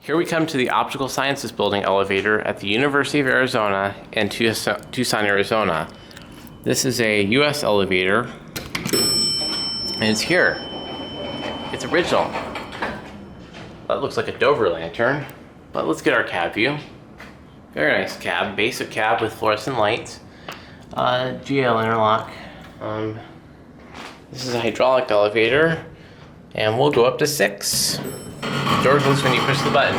Here we come to the Optical Sciences Building elevator at the University of Arizona in Tucson, Arizona. This is a U.S. elevator, and it's here. It's original. That looks like a Dover lantern, but let's get our cab view. Very nice cab, basic cab with fluorescent lights. GL interlock. This is a hydraulic elevator, and we'll go up to 6. Door closes when you push the button.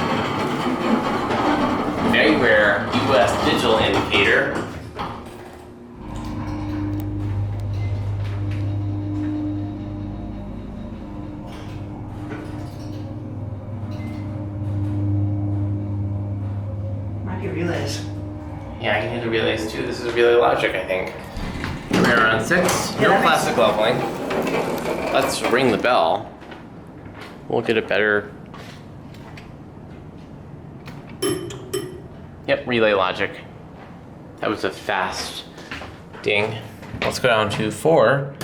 Very rare U.S. digital indicator. Might be relays. Yeah, I can hear the relays too. This is relay logic, I think. We're around 6. No plastic leveling. Let's ring the bell. We'll get a better. Yep, relay logic. That was a fast ding. Let's go down to 4.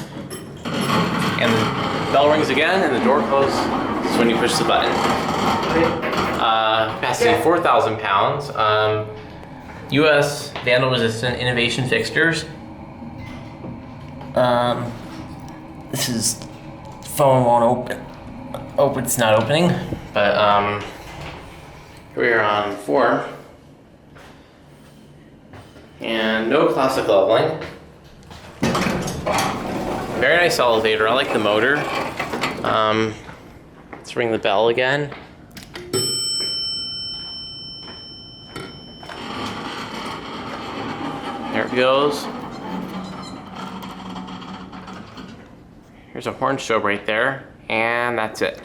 And the bell rings again, and the door closes when you push the button. Capacity 4,000 pounds. U.S. vandal resistant innovation fixtures. This is phone won't open. Oh, it's not opening. But here we are on 4. And no classic leveling. Very nice elevator. I like the motor. Let's ring the bell again. There it goes. Here's a horn strobe right there, and that's it.